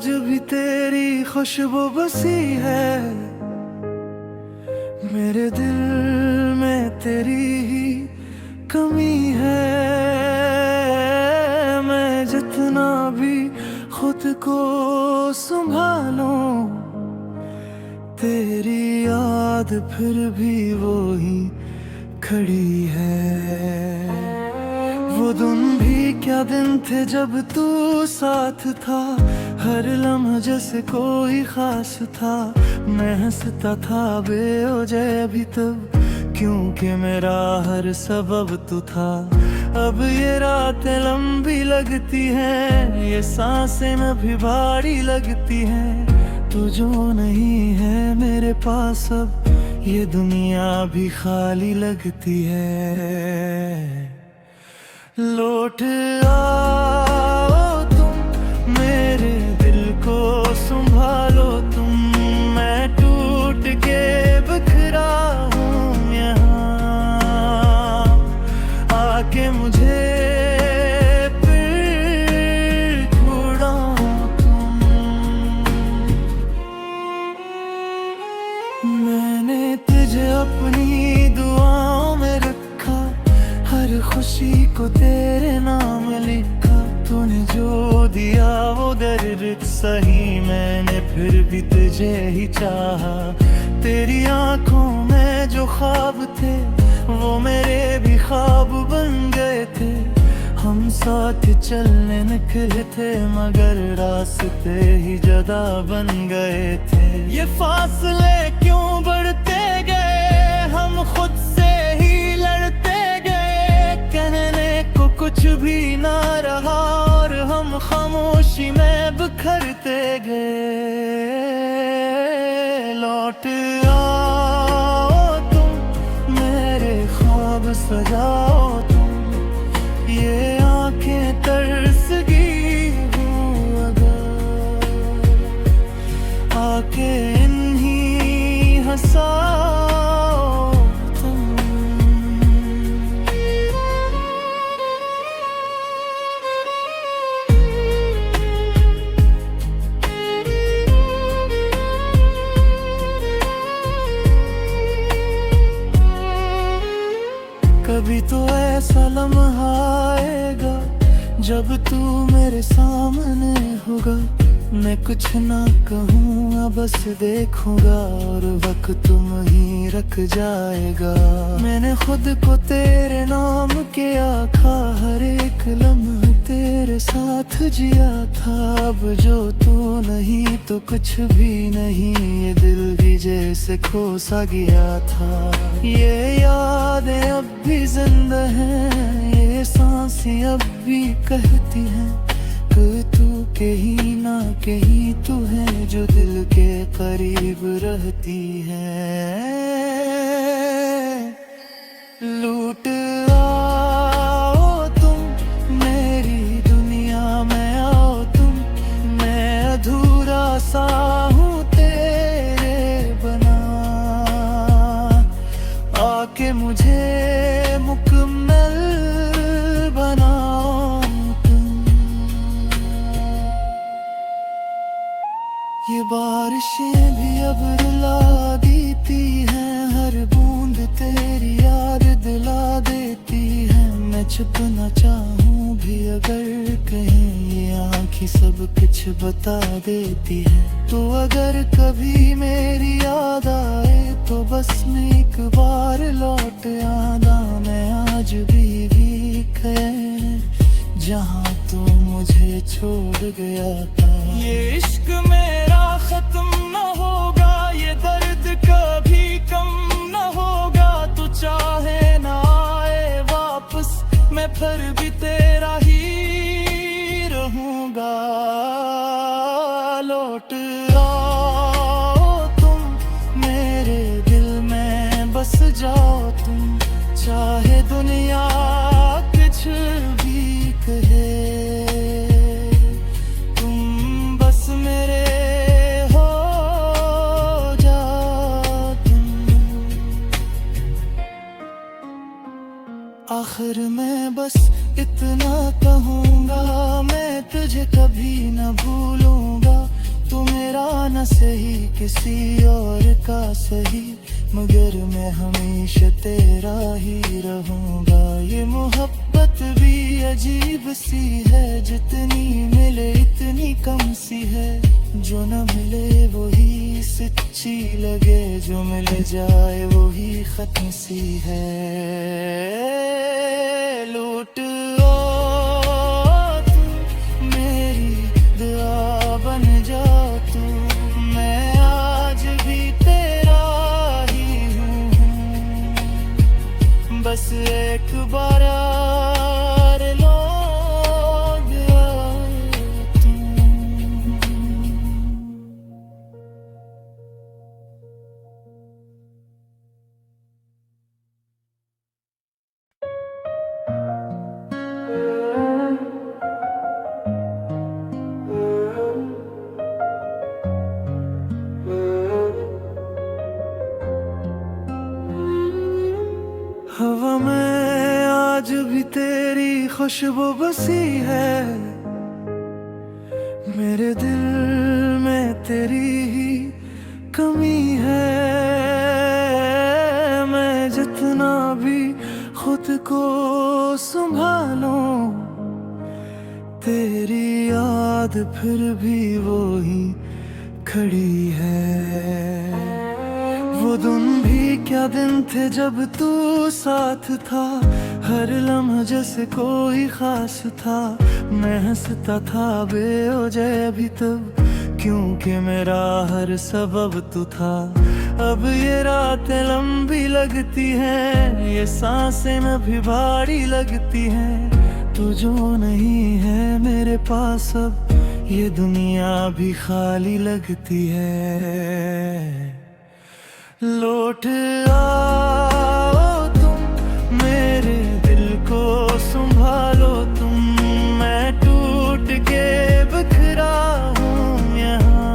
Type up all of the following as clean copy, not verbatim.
आज भी तेरी खुशबू बसी है मेरे दिल में, तेरी ही कमी है। मैं जितना भी खुद को संभालूं, तेरी याद फिर भी वो ही खड़ी है। वो दिन भी क्या दिन थे जब तू साथ था, हर लम्हा जैसे कोई खास था। मैं हंसता था बेवजह भी तब, क्योंकि मेरा हर सबब तू था। अब ये रातें लंबी लगती हैं, ये सांसें में भी भारी लगती हैं। तू जो नहीं है मेरे पास अब, ये दुनिया भी खाली लगती है। लौट आओ तुम, मेरे दिल को संभालो तुम। मैं टूट के बिखरा हूँ यहाँ, आके मुझे फिर छुड़ाओ तुम। मैंने तुझे अपनी दुआओं में रखा, हर खुशी को तेरे नाम लिखा। तूने जो दिया वो दर्द सही, मैंने फिर भी तुझे ही चाहा। तेरी आंखों में जो ख्वाब थे, वो मेरे भी ख्वाब बन गए थे। हम साथ चलने निकले थे, मगर रास्ते ही जुदा बन गए थे। ये फासले क्यों बढ़ते गए, हम खुद से ही लड़ते गए। कहने को कुछ भी ना रहा, और हम खामोशी में बिखरते गए। लौट आओ तुम, मेरे ख्वाब सजाओ तुम। ये आंखें तरस गई हूँ अगर, आके इन्हीं हंसाओ तुम। कभी तो ऐसा लम्हा आएगा, जब तू मेरे सामने होगा। मैं कुछ ना कहूँगा, बस देखूंगा, और वक्त तुम ही रख जाएगा। मैंने खुद को तेरे नाम के आखा, हर एक लम्हा तेरे साथ जिया था। अब जो तू नहीं तो कुछ भी नहीं, ये दिल भी जैसे खो सा गया था। ये यादें अब भी जिंदा हैं, ये सांसें अब भी कहती हैं कि तू कहीं ना कहीं तू है, जो दिल के करीब रहती है। लूट आओ तुम, मेरी दुनिया में आओ तुम। मैं अधूरा सा हूँ तेरे बना, आके मुझे मुकम्मल बनाओ तुम। ये बारिशें भी अब रुला देती हैं, हर बूंद तेरी याद दिला देती है। मैं छुपना चाहूँ भी अगर कहीं, ये आँखें सब कुछ बता देती है। तो अगर कभी मेरी याद आए, तो बस मैं एक बार लौट आना। मैं आज भी है जहाँ तू मुझे छोड़ गया था। ये इश्क मेरा खत्म न होगा, ये दर्द कभी कम न होगा। तू चाहे ना आए वापस, मैं फिर भी तेरा ही रहूंगा। लौट आओ तुम, मेरे दिल में बस जाओ तुम। चाहे दुनिया कुछ भी कहे, तुम बस मेरे हो जाओ तुम। आखिर मैं बस इतना कहूँगा, मैं तुझे कभी न भूलूंगा। सही किसी और का सही, मगर मैं हमेशा तेरा ही रहूंगा। ये मोहब्बत भी अजीब सी है, जितनी मिले इतनी कम सी है। जो न मिले वही सच्ची लगे, जो मिल जाए वही खत्म सी है। लूट बस एक बार यार लौट आए तुम। हवा में आज भी तेरी खुशबू बसी है, मेरे दिल में तेरी ही कमी है। मैं जितना भी खुद को संभालूं, तेरी याद फिर भी वो ही खड़ी है। वो दिन भी क्या दिन थे जब तू साथ था, हर लम्हा जैसे कोई खास था। मैं हंसता था बेवजह भी तब, क्योंकि मेरा हर सबब तू था। अब ये रातें लंबी लगती हैं, ये सांसें न भी भारी लगती हैं। तू जो नहीं है मेरे पास अब, ये दुनिया भी खाली लगती है। लौट आओ तुम, मेरे दिल को संभालो तुम। मैं टूट के बिखरा हूँ यहाँ,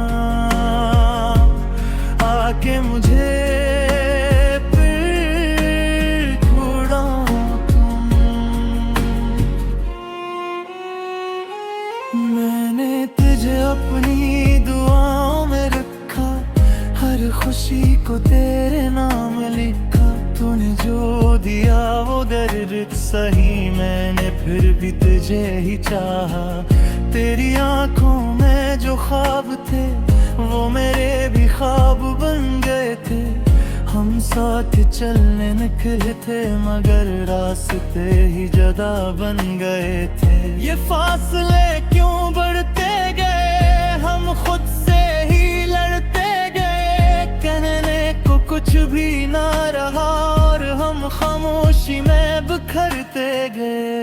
आके मुझे फिर छुड़ाओ तुम। मैंने तुझे अपनी दुआओं में रखा, हर खुशी को तेरे नाम लिखा। तूने जो दिया वो दर्द सही, मैंने फिर भी तुझे ही चाहा। तेरी आंखों में जो ख्वाब थे, वो मेरे भी ख्वाब बन गए थे। हम साथ चलने निकले थे, मगर रास्ते ही जुदा बन गए थे। ये फासले क्यों बढ़ते गए, हम खुद से ही लड़ते गए। कहने को कुछ भी ना रहा, और हम खामोशी में बिखरते गए।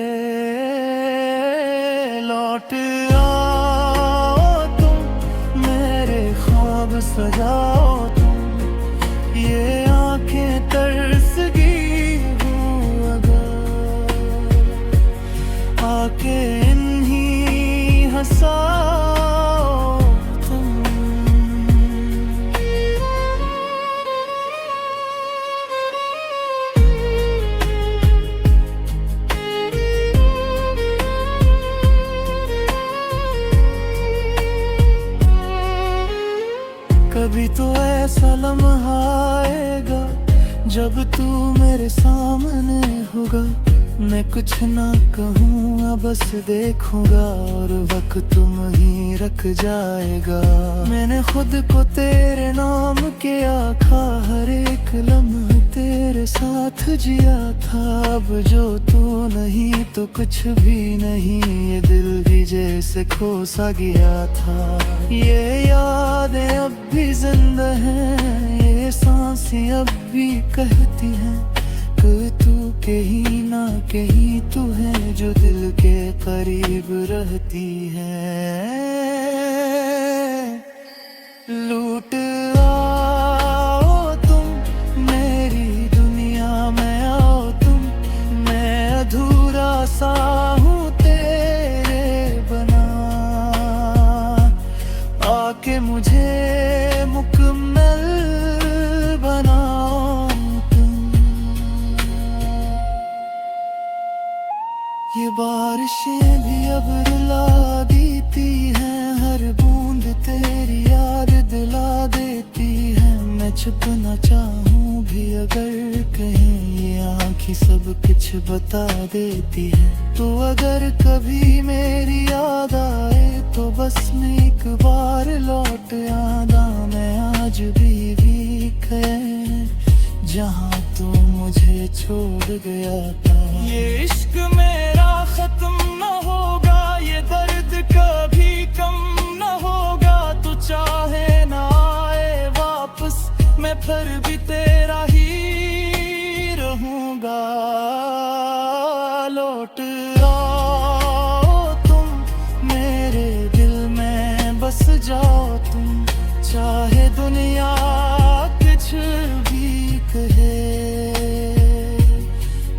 लौट आओ तुम, मेरे ख्वाब सजाओ तुम। ये आंखें तरस गई हूँ अगर, आके इन्हीं हंसाओ तुम। कभी तो ऐसा लम्हा आएगा, जब तू मेरे सामने होगा। मैं कुछ ना कहूँगा, बस देखूंगा, और वक्त तुम ही रख जाएगा। मैंने खुद को तेरे नाम किया था, हर एक लम्हा तेरे साथ जिया था। अब जो तू नहीं तो कुछ भी नहीं, ये दिल भी जैसे खो सा गया था। ये यादें अब भी जिंदा हैं, ये सांसें अब भी कहती हैं कि तू कहीं ना कहीं तू है, जो दिल के करीब रहती है। लूट आओ तुम, मेरी दुनिया में आओ तुम। मैं अधूरा सा हूँ तेरे बना, आके मुझे मुकम्मल बनाओ तुम। ये बारिशें भी अब रुला देती हैं, हर बूंद तेरी याद दिला छुपना चाहूं भी अगर कहीं ये आँखें सब कुछ बता देती है। तो अगर कभी मेरी याद आए तो बस मैं एक बार लौट आना। मैं आज भी वीक है जहाँ तू मुझे छोड़ गया था। ये इश्क मेरा खत्म न होगा, ये दर्द कभी कम न होगा। तू चाहे ना आए वापस, मैं फिर भी तेरा ही रहूंगा। लौट आओ तुम मेरे दिल में बस जाओ तुम, चाहे दुनिया कुछ भी कहे।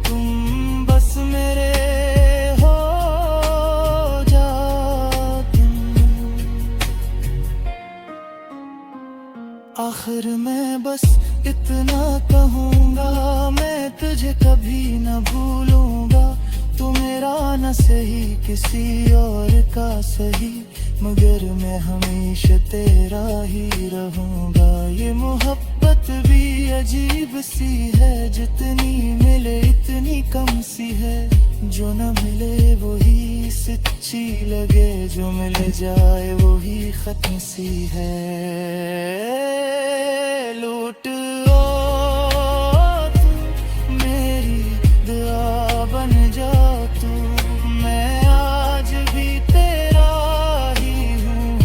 तुम बस मेरे हो जाओ तुम। आखिर मैं बस इतना कहूँगा, मैं तुझे कभी न भूलूंगा। तू मेरा न सही किसी और का सही, मगर मैं हमेशा तेरा ही रहूंगा। ये मोहब्बत भी अजीब सी है, जितनी मिले इतनी कम सी है। जो न मिले वही सच्ची लगे, जो मिल जाए वही खत्म सी है। लूट ओ तू मेरी दुआ बन जा तू, मैं आज भी तेरा ही हूँ।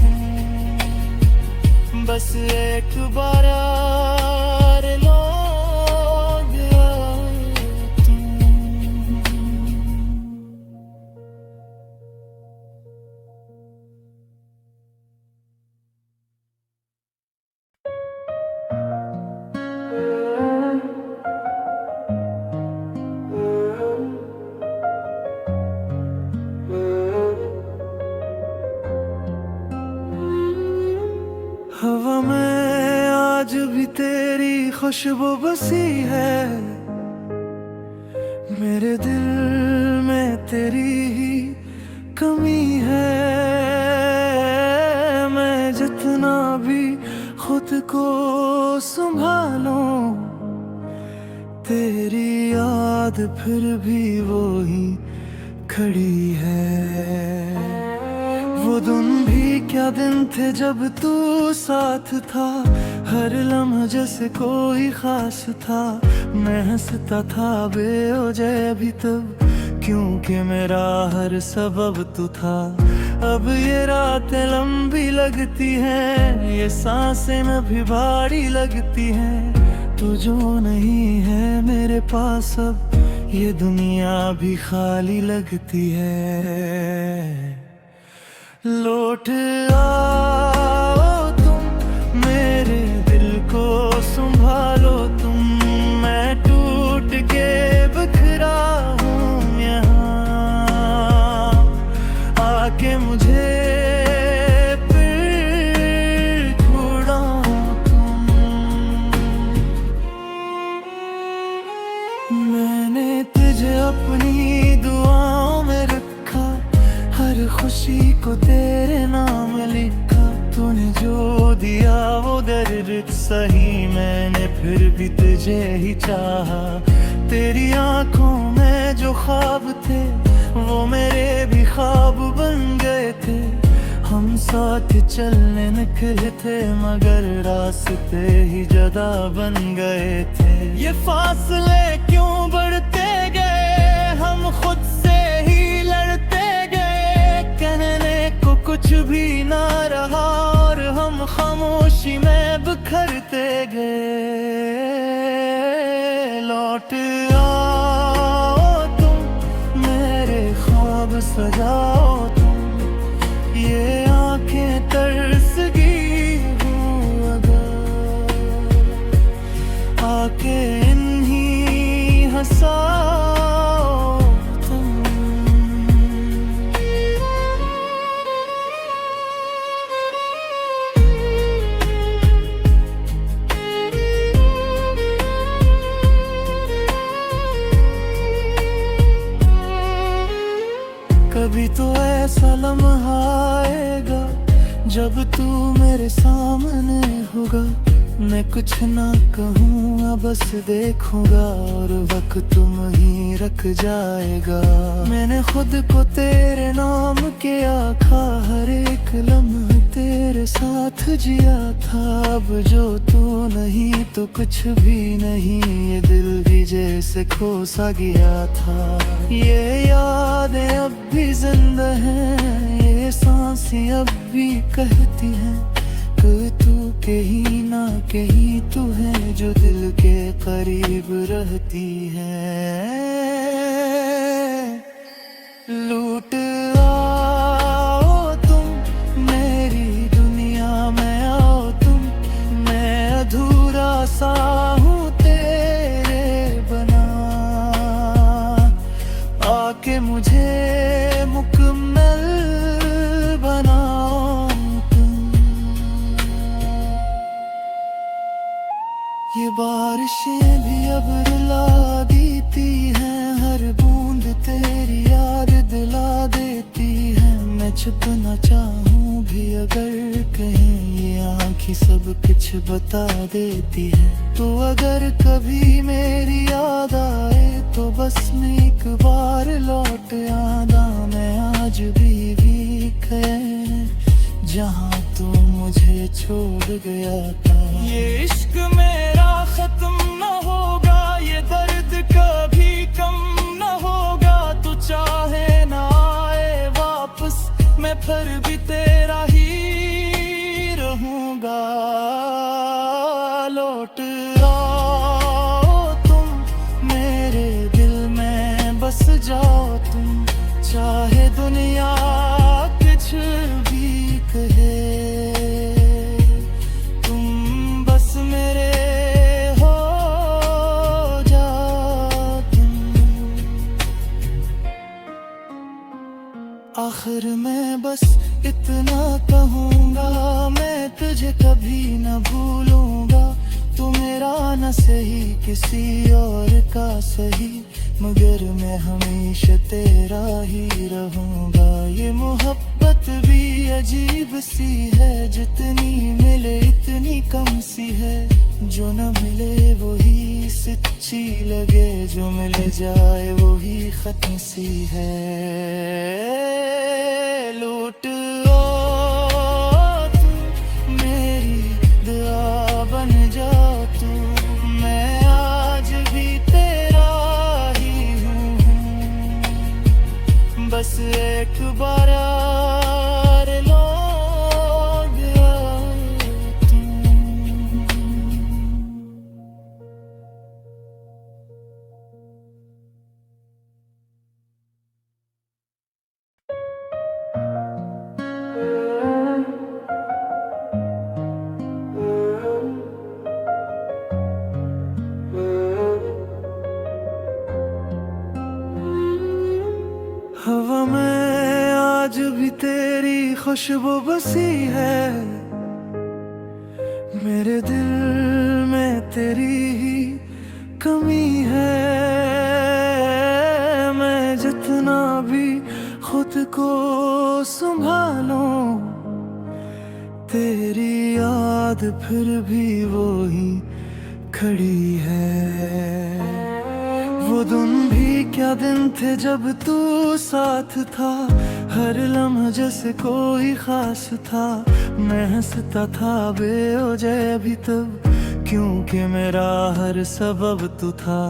बस एक बार हवा में आज भी तेरी खुशबू बसी है। मेरे दिल में तेरी ही कमी है। मैं जितना भी खुद को संभालूं, तेरी याद फिर भी वही खड़ी है। वो दिन भी क्या दिन थे जब तू साथ था, हर लम्हा जैसे कोई खास था। मैं हंसता था बेवजह भी तब, क्योंकि मेरा हर सबब तू था। अब ये रातें लंबी लगती हैं, ये सांसें न भी भारी लगती हैं। तू जो नहीं है मेरे पास अब, ये दुनिया भी खाली लगती है। लौट आओ तुम मेरे दिल को संभालो तुम, मैं टूट के बिखरा हूँ यहाँ। आके मुझे फिर छुड़ाओ तुम। मैंने तुझे अपनी दुआओं में रखा, हर खुशी को तेरे नाम लिखा। तूने जो दिया वो दर्द सही, मैंने फिर भी तुझे ही चाहा। तेरी आंखों में जो ख्वाब थे, वो मेरे भी ख्वाब बन गए थे। हम साथ चलने निकले थे, मगर रास्ते ही जुदा बन गए थे। ये फासले क्यों बढ़ते गए, हम खुद से ही लड़ते गए। कहने को कुछ भी ना रहा, और हम खामोशी में बिखरते गए। लौट आओ तुम मेरे ख्वाब सजाओ तुम, ये आंखें तरस गई हूँ अगर। आके इन्हीं हंसाओ तुम। कभी तो ऐसा लम्हा आएगा जब तू मेरे सामने होगा, मैं कुछ ना कहूँगा, बस देखूंगा और वक्त तुम ही रख जाएगा। मैंने खुद को तेरे नाम के आखा, हर एक लम्हा तेरे साथ जिया था। अब जो तू नहीं तो कुछ भी नहीं, ये दिल भी जैसे खो सा गया था। ये यादें अब भी जिंदा हैं, ये सांसें अब भी कहती हैं कि तू कहीं ना कहीं तू है जो दिल के करीब रहती है। लूट आओ तुम मेरी दुनिया में, आओ तुम, मैं अधूरा सा हूँ तेरे बना। आके मुझे मुकम्मल बनाओ तुम। ये बारिशें भी अब रुला देती हैं, हर बूंद तेरी याद दिला देती है। मैं छुपना चाहूँ भी अगर कहीं, ये आँखें सब कुछ बता देती है। तो अगर कभी मेरी याद आए तो बस मैं एक बार लौट आना। मैं आज भी वीक है जहाँ तू मुझे छोड़ गया था। ये इश्क मेरा खत्म न होगा, ये दर्द कभी कम न होगा। तू चाहे ना आए वापस, मैं फिर भी तेरा ही रहूंगा। लौट आओ तुम मेरे दिल में, बस जाओ तुम, चाहे दुनिया कुछ भी कहे। आखिर मैं बस इतना कहूँगा, मैं तुझे कभी न भूलूंगा। तू मेरा न सही किसी और का सही, मगर मैं हमेशा तेरा ही रहूँगा। ये मोहब्बत भी अजीब सी है, जितनी मिले इतनी कम सी है। जो न मिले वही सच्ची लगे, जो मिल जाए वही खत्म सी है। लूट आओ तू मेरी दुआ बन जाओ तू, मैं आज भी तेरा ही हूँ। बस एक बार हवा में आज भी तेरी खुशबू बसी है। मेरे दिल में तेरी ही कमी है। मैं जितना भी खुद को संभालूं, तेरी याद फिर भी वो ही खड़ी है। वो दिन भी क्या दिन थे जब तू साथ था, हर लम्हा जैसे कोई खास था। मैं हंसता था बेवजह भी तब, क्योंकि मेरा हर सबब तू था।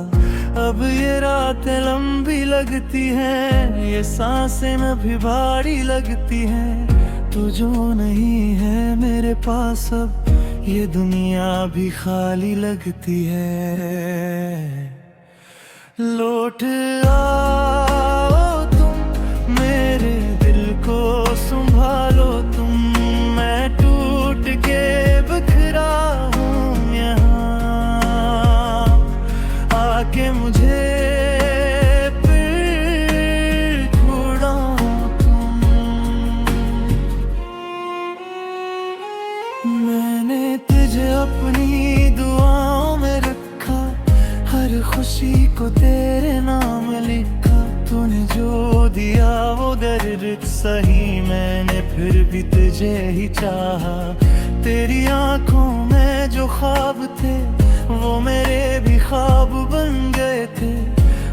अब ये रातें लंबी लगती हैं, ये सांसें में भी भारी लगती हैं। तू जो नहीं है मेरे पास अब, ये दुनिया भी खाली लगती है। लौट आओ तुम मेरे दिल को संभालो तुम, मैं टूट के बिखरा हूँ यहाँ। आके मुझे फिर छुड़ाओ तुम। मैंने तुझे अपनी दुआओं में रखा, हर खुशी को तेरे नाम लिखा। तूने जो दिया वो दर्द सही, मैंने फिर भी तुझे ही चाहा। तेरी आंखों में जो ख्वाब थे वो मेरे भी ख्वाब बन गए थे।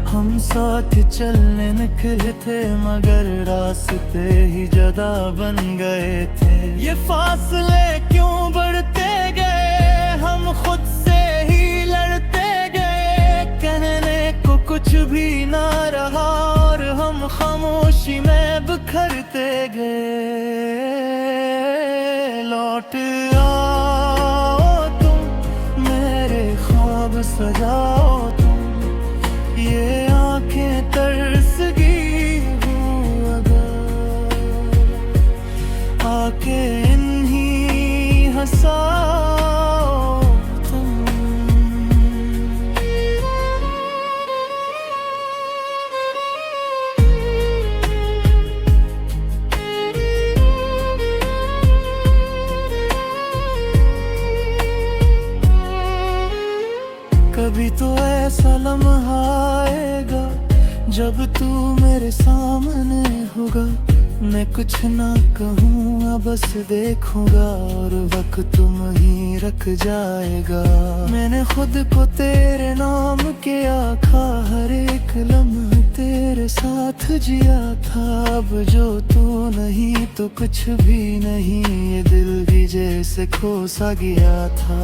हम साथ चलने निकले थे मगर रास्ते ही जुदा बन गए थे। ये फासले क्यों बढ़ते गए, हम खुद से ही लड़ते गए। कहने को कुछ भी ना रहा और हम खामोशी में बिखरते गए। लौट आओ तुम, मेरे ख्वाब सजाओ तुम, ये आंखें तरस गई हूँ अगर, आके इन्हीं हंसाओ तुम। कभी तो ऐसा लम्हा आएगा जब तू मेरे सामने होगा, मैं कुछ ना कहूँगा बस देखूंगा और वक्त तुम ही रख जाएगा। मैंने खुद को तेरे नाम के आखा, हर एक लम्हा तेरे साथ जिया था। अब जो तू नहीं तो कुछ भी नहीं, ये दिल भी जैसे खो सा गया था।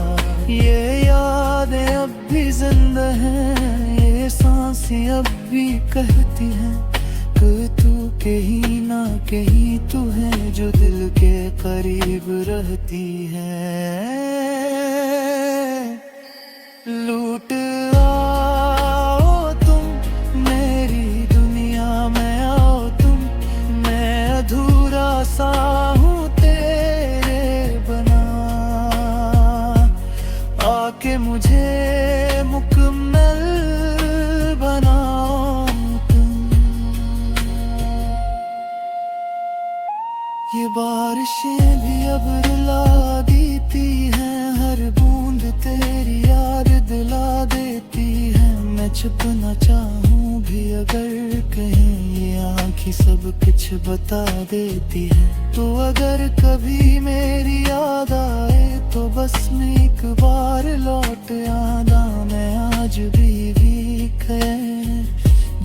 ये यादें अब भी जिंदा हैं, ये सांसें अब भी कहती हैं कि तू कहीं ना कहीं तू है जो दिल के करीब रहती है। लूट आओ तुम, मेरी दुनिया में आओ तुम, मैं अधूरा सा हूँ तेरे बना, आके मुझे मुकम्मल बनाओ तुम। ये बारिशें भी अब रुला देती हैं, हर बूंद तेरी याद दिला देती है। मैं छुपना चाहूँ भी अगर कहीं, ये आँखें सब कुछ बता देती है। तो अगर कभी मेरी याद आए तो बस मैं एक बार लौट आना। मैं आज भी कहे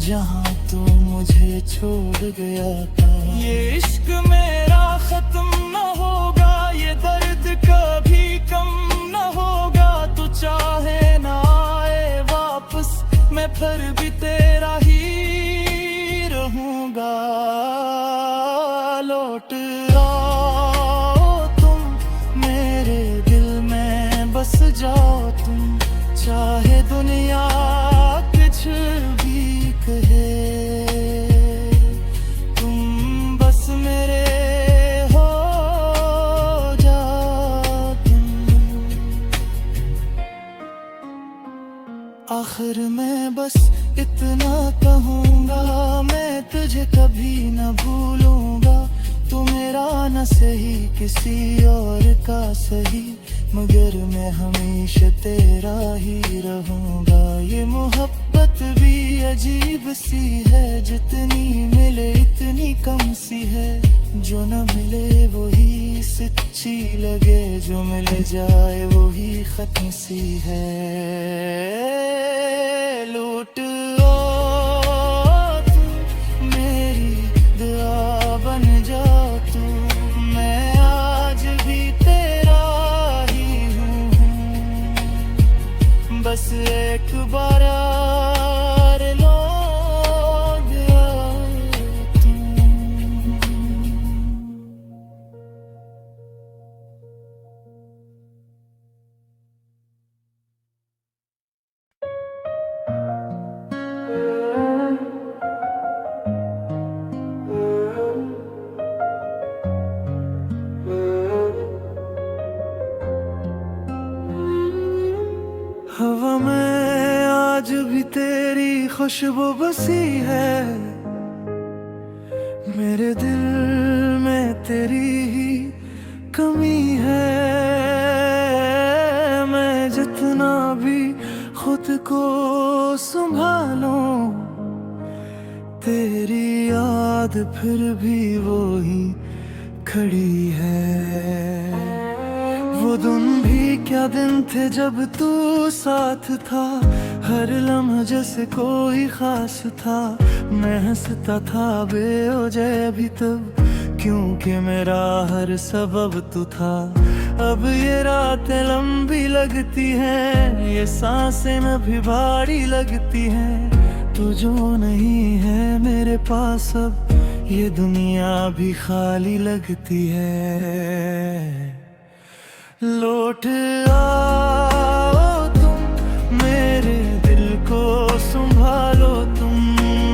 जहाँ तू मुझे छोड़ गया था। ये इश्क मेरा खत्म न होगा, ये दर्द कभी कम न होगा। तू चाहे ना आए वापस, मैं फिर भी तेरा ही रहूंगा। लौट आओ तुम, मेरे दिल में बस जाओ तुम, चाहे दुनिया कुछ भी कहे, तुम बस मेरे हो जाओ तुम। आखिर में बस इतना कहूँगा, मैं तुझे कभी न भूलूंगा। तू मेरा न सही किसी और का सही, मगर मैं हमेशा तेरा ही रहूंगा। ये मोहब्बत भी अजीब सी है, जितनी मिले इतनी कम सी है। जो न मिले वही सच्ची लगे, जो मिल जाए वही खत्म सी है। लूट आओ तू, मेरी दुआ बन जाओ तू, मैं आज भी तेरा ही हूँ। बस एक बार लौट आओ तू। हवा में आज भी तेरी खुशबू बसी है, मेरे दिल में तेरी ही कमी है। मैं जितना भी खुद को संभालूं, तेरी याद फिर भी वही खड़ी है। वो दिन भी क्या दिन थे जब तू साथ था, हर लम्हा जैसे कोई खास था। मैं हंसता था बेवजह भी तब, क्योंकि मेरा हर सबब तू था। अब ये रातें लंबी लगती हैं, ये सांसें न भी भारी लगती हैं। तू जो नहीं है मेरे पास अब, ये दुनिया भी खाली लगती है। लौट आओ तुम, मेरे दिल को संभालो तुम।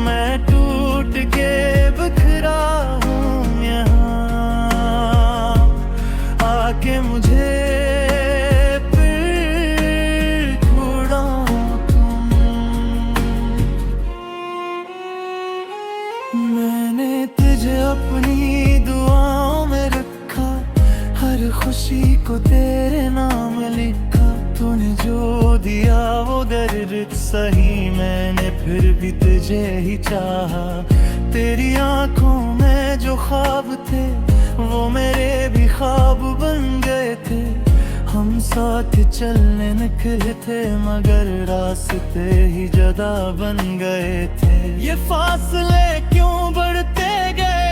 मैं टूट के बिखरा हूँ यहाँ, आके मुझे फिर छुड़ाओ तुम। मैंने तुझे अपनी दुआओं में रखा, हर खुशी को तेरे नाम लिखा। तूने जो दिया वो दर्द सही, मैंने फिर भी तुझे ही चाहा। तेरी आंखों में जो ख्वाब थे, वो मेरे भी ख्वाब बन गए थे। हम साथ चलने निकले थे, मगर रास्ते ही जुदा बन गए थे। ये फासले क्यों बढ़ते गए,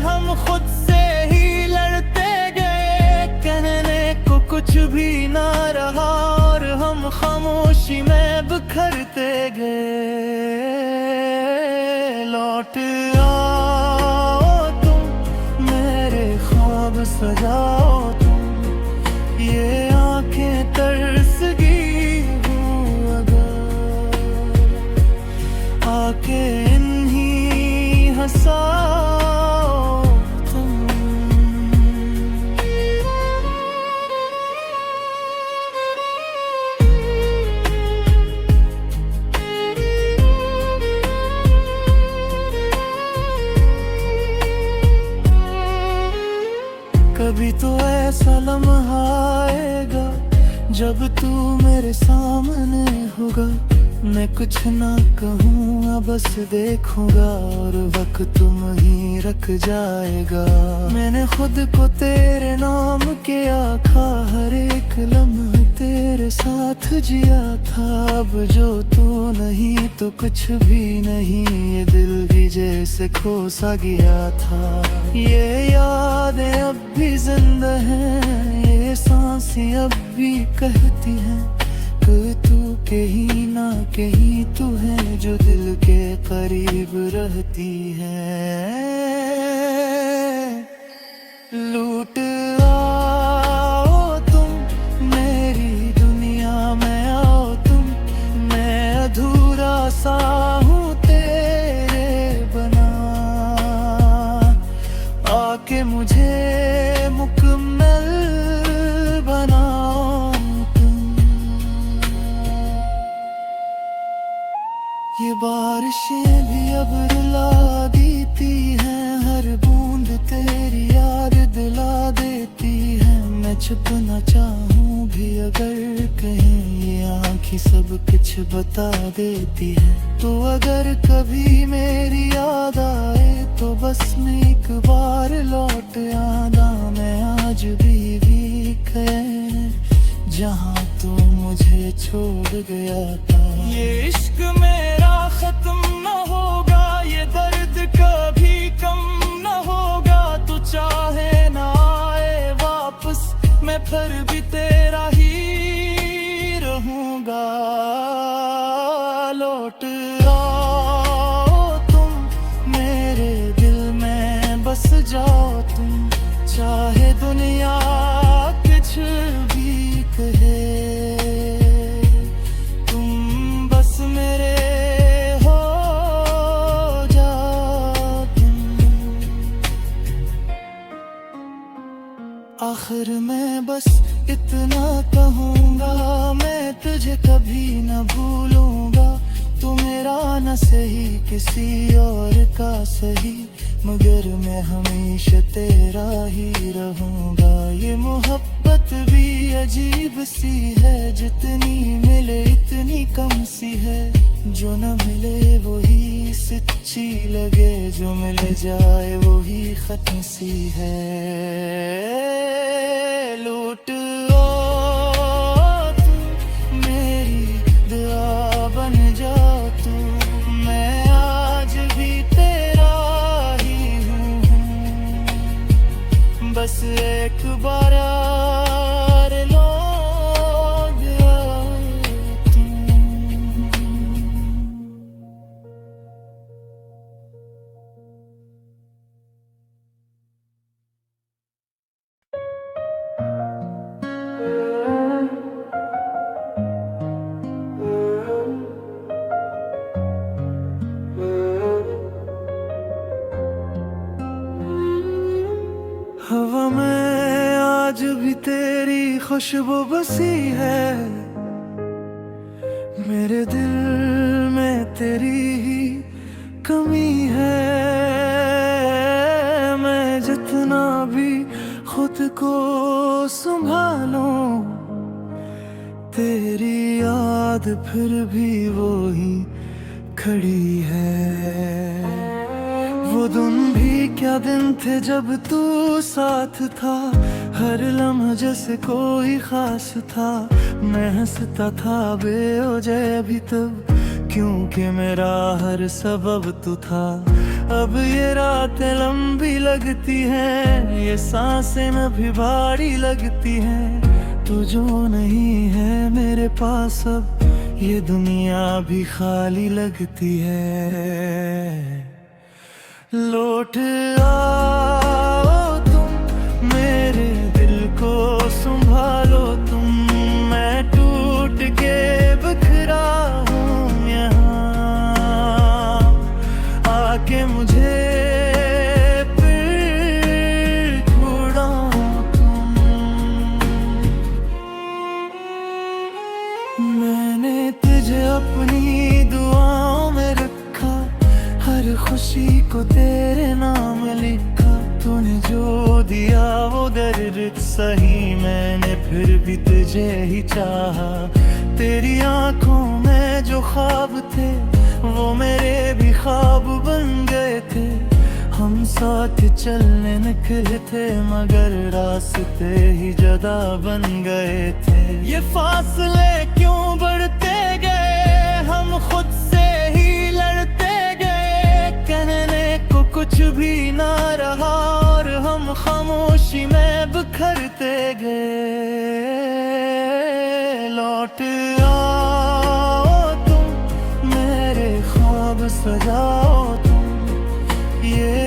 हम खुद से ही लड़ते गए। कहने को कुछ भी ना रहा, और हम खामोशी में बिखरते गए। लौट आओ तुम, मेरे ख्वाब सजाओ तुम। ये आंखें तरस गई हूँ अगर, आके इन्हीं हंसाओ तुम। कभी तो ऐसा लम्हा आएगा, जब तू मेरे सामने होगा। मैं कुछ ना कहूँगा, बस देखूंगा, और वक्त तुम ही रख जाएगा। मैंने खुद को तेरे नाम किया था, हर एक लम्हा तेरे साथ जिया था। अब जो तू नहीं तो कुछ भी नहीं, ये दिल भी जैसे खो सा गया था। ये यादें अब भी जिंदा हैं, ये सांसें अब भी कहती हैं कि तू कहीं ना कहीं तू है, जो दिल के करीब रहती है। लूट आओ तुम, मेरी दुनिया में आओ तुम। मैं अधूरा सा हूँ तेरे बना, आके मुझे मुकम्मल बनाओ तुम। ये बारिशें भी अब रुला देती हैं, हर बूंद तेरी याद दिला देती है। मैं छुपना चाहूँ भी अगर कहीं, ये आँखें सब कुछ बता देती है। तो अगर कभी मेरी याद आए, तो बस मैं एक बार लौट आना। मैं आज भी कहे जहाँ तू मुझे छोड़ गया था। ये इश्क मेरा खत्म न होगा, ये दर्द कभी कम न होगा। तू चाहे ना आए वापस, मैं फिर भी तेरा ही रहूंगा। लौट आओ तुम, मेरे दिल में बस जाओ तुम। चाहे दुनिया कुछ भी कहे, तुम बस मेरे हो जाओ तुम। आखिर मैं बस इतना कहूँगा, मैं तुझे कभी न भूलूंगा। तू मेरा न सही किसी और का सही, मगर मैं हमेशा तेरा ही रहूंगा। ये मोहब्बत भी अजीब सी है, जितनी मिले इतनी कम सी है। जो न मिले वही सच्ची लगे, जो मिल जाए वही खत्म सी है। लूट आओ खुशबू बसी है मेरे दिल में, तेरी ही कमी है। मैं जितना भी खुद को संभालूं, तेरी याद फिर भी वो ही खड़ी है। वो दिन भी क्या दिन थे जब तू साथ था, हर लम्हा जैसे कोई खास था। मैं हंसता था बेवजह भी तब, क्योंकि मेरा हर सबब तू था। अब ये रातें लंबी लगती हैं, ये सांसें न भी भारी लगती हैं। तू जो नहीं है मेरे पास अब, ये दुनिया भी खाली लगती है। लौट आओ तुम, मेरे दिल को संभालो तुम। मैं टूट के बिखरा हूँ यहाँ, आके मुझे फिर छुड़ाओ तुम। मैंने तुझे अपनी दुआओं में रखा, हर खुशी को तेरे नाम लिखा। तूने जो दिया वो दर्द सही, मैंने फिर भी तुझे ही चाहा। तेरी आंखों में जो ख्वाब थे, वो मेरे भी ख्वाब बन गए थे। हम साथ चलने निकले थे, मगर रास्ते ही जुदा बन गए थे। ये फासले क्यों बढ़ते गए, हम खुद से ही लड़ते गए। कहने को कुछ भी ना रहा, और हम खामोशी में बिखरते गए। लौट आओ तुम, मेरे ख्वाब सजाओ तुम। ये